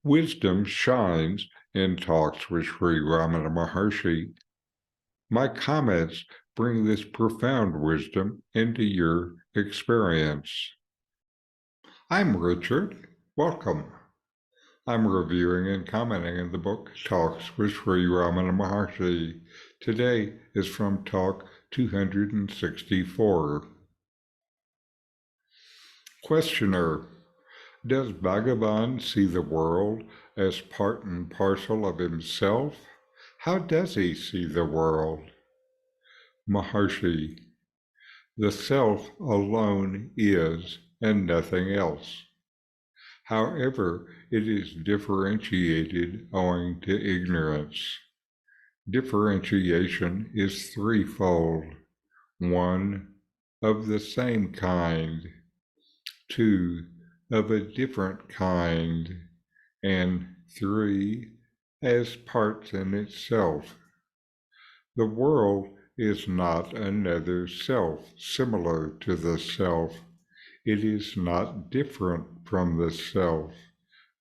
Wisdom shines in talks with Sri Ramana Maharshi. My comments bring this profound wisdom into your experience. I'm Richard. Welcome. I'm reviewing and commenting on the book Talks with Sri Ramana Maharshi. Today is from Talk 264. Questioner: does Bhagavan see the world as part and parcel of himself? How does he see the world? Maharshi: the self alone is, and nothing else. However, it is differentiated owing to ignorance. Differentiation is threefold: 1, of the same kind; 2, of a different kind; and 3, as parts in itself. The world is not another self similar to the self. It is not different from the self,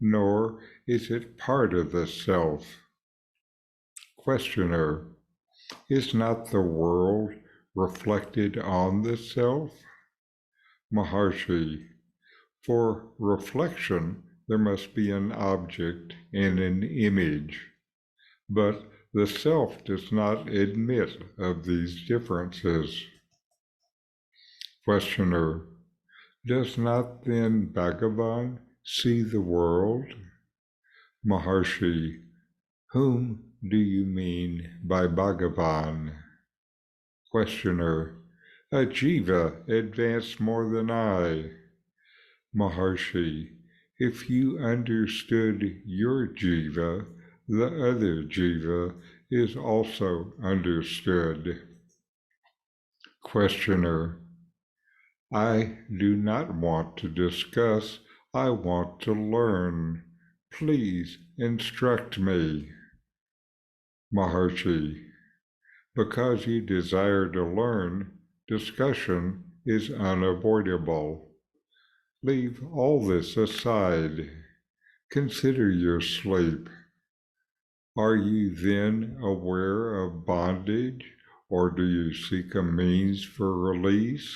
nor is it part of the self. Questioner: is not the world reflected on the self? Maharshi: for reflection, there must be an object and an image, but the self does not admit of these differences. Questioner: does not then Bhagavan see the world? Maharshi: whom do you mean by Bhagavan? Questioner: a jiva advanced more than I. Maharshi: if you understood your jiva, the other jiva is also understood. Questioner: I do not want to discuss, I want to learn. Please instruct me. Maharshi: because you desire to learn, discussion is unavoidable. Leave all this aside. Consider your sleep. Are you then aware of bondage, or do you seek a means for release?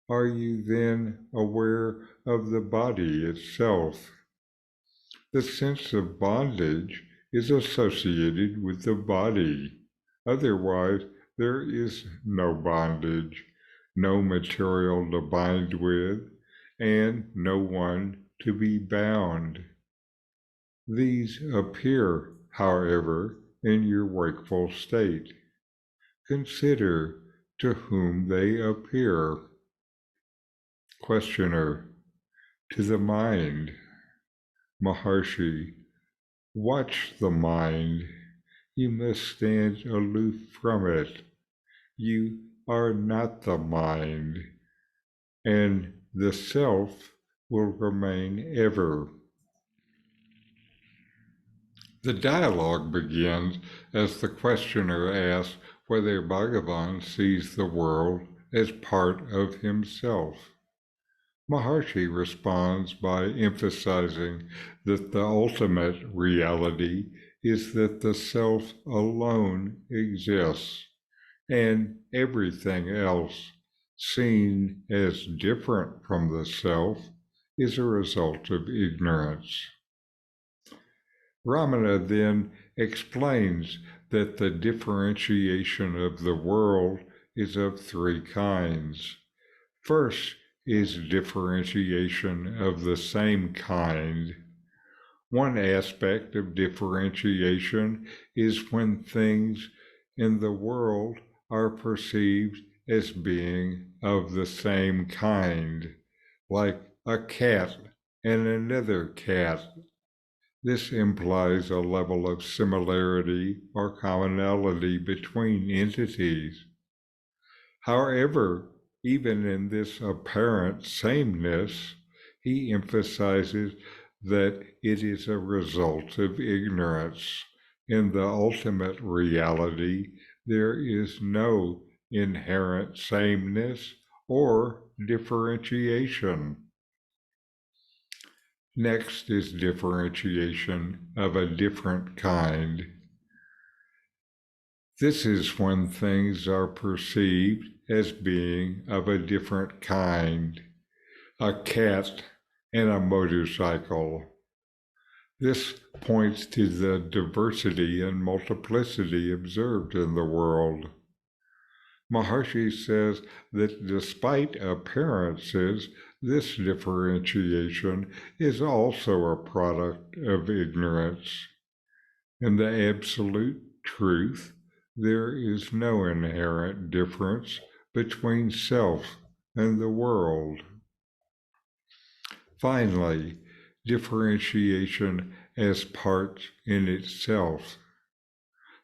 Are you then aware of the body itself? The sense of bondage is associated with the body. Otherwise, there is no bondage, no material to bind with, and no one to be bound. These appear, however, in your wakeful state. Consider to whom they appear. Questioner: to the mind. Maharshi: watch the mind. You must stand aloof from it. You are not the mind, and the self will remain ever. The dialogue begins as the questioner asks whether Bhagavan sees the world as part of himself. Maharshi responds by emphasizing that the ultimate reality is that the self alone exists, and everything else, seen as different from the self, is a result of ignorance. Ramana then explains that the differentiation of the world is of three kinds. First is differentiation of the same kind. One aspect of differentiation is when things in the world are perceived as being of the same kind, like a cat and another cat. This implies a level of similarity or commonality between entities. However, even in this apparent sameness, he emphasizes that it is a result of ignorance. In the ultimate reality, there is no inherent sameness or differentiation. Next is differentiation of a different kind. This is when things are perceived as being of a different kind. A cat and a motorcycle. This points to the diversity and multiplicity observed in the world. Maharshi says that despite appearances, this differentiation is also a product of ignorance. In the absolute truth, there is no inherent difference between self and the world. Finally, differentiation as parts in itself.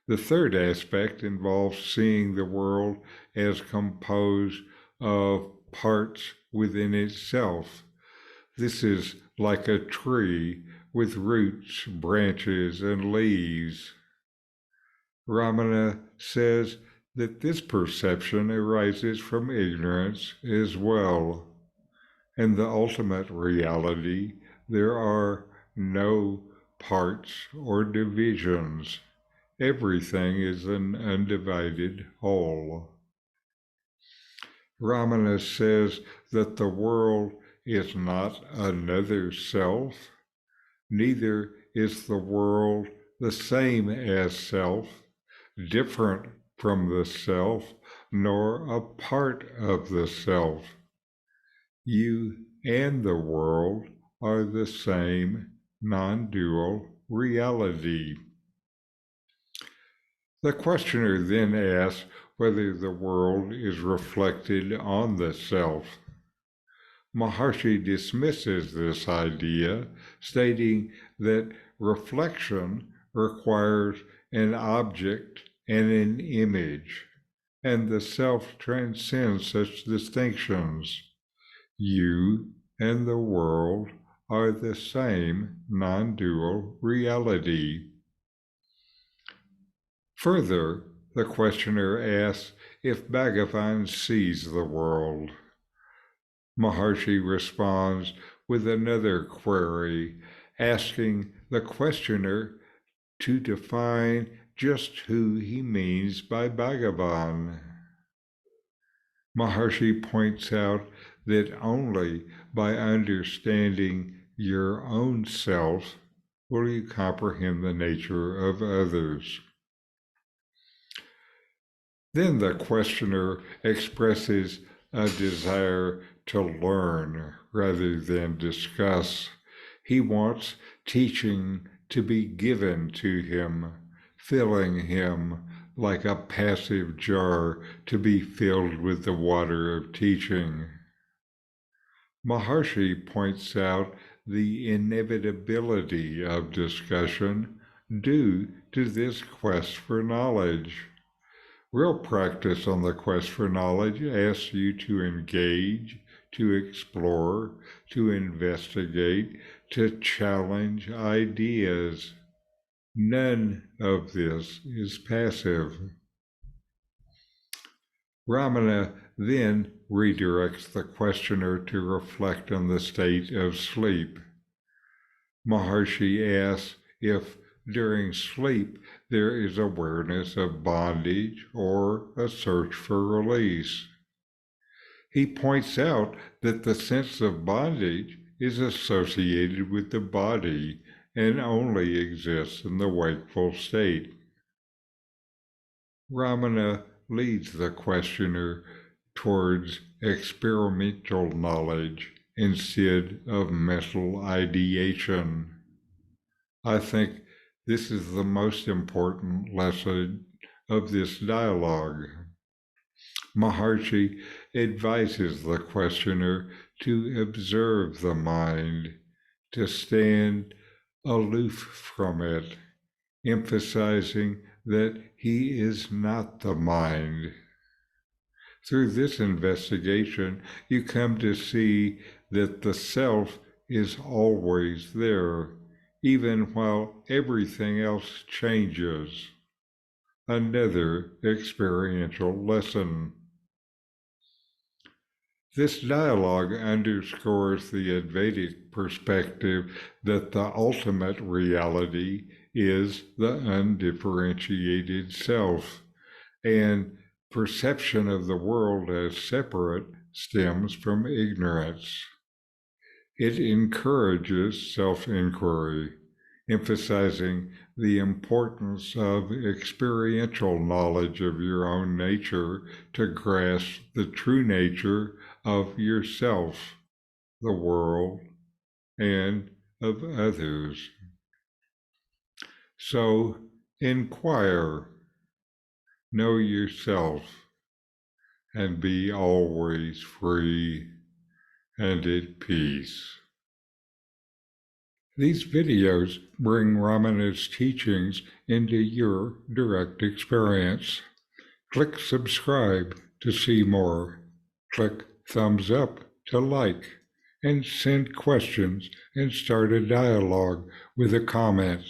The third aspect involves seeing the world as composed of parts within itself. This is like a tree with roots, branches, and leaves. Ramana says that this perception arises from ignorance as well. In the ultimate reality, there are no parts or divisions. Everything is an undivided whole. Ramana says that the world is not another self, neither is the world the same as self, different from the self, nor a part of the self. You and the world are the same non-dual reality. The questioner then asks whether the world is reflected on the self. Maharshi dismisses this idea, stating that reflection requires an object and an image, and the self transcends such distinctions. You and the world are the same non-dual reality. Further, the questioner asks if Bhagavan sees the world. Maharshi responds with another query, asking the questioner to define just who he means by Bhagavan. Maharshi points out that only by understanding your own self will you comprehend the nature of others. Then the questioner expresses a desire to learn rather than discuss. He wants teaching to be given to him, filling him like a passive jar to be filled with the water of teaching. Maharshi points out the inevitability of discussion due to this quest for knowledge. Real practice on the quest for knowledge asks you to engage, to explore, to investigate, to challenge ideas. None of this is passive. Ramana then redirects the questioner to reflect on the state of sleep. Maharshi asks if during sleep there is awareness of bondage or a search for release. He points out that the sense of bondage is associated with the body and only exists in the wakeful state. Ramana leads the questioner towards experimental knowledge instead of mental ideation. I think this is the most important lesson of this dialogue. Maharshi advises the questioner to observe the mind, to stand aloof from it, emphasizing that he is not the mind. Through this investigation, you come to see that the self is always there, even while everything else changes. Another experiential lesson. This dialogue underscores the Advaitic perspective that the ultimate reality is the undifferentiated self, and perception of the world as separate stems from ignorance. It encourages self-inquiry, emphasizing the importance of experiential knowledge of your own nature to grasp the true nature of yourself, the world, and of others. So inquire, know yourself, and be always free and at peace. These videos bring Ramana's teachings into your direct experience. Click subscribe to see more. Click thumbs up to like, and send questions and start a dialogue with a comment.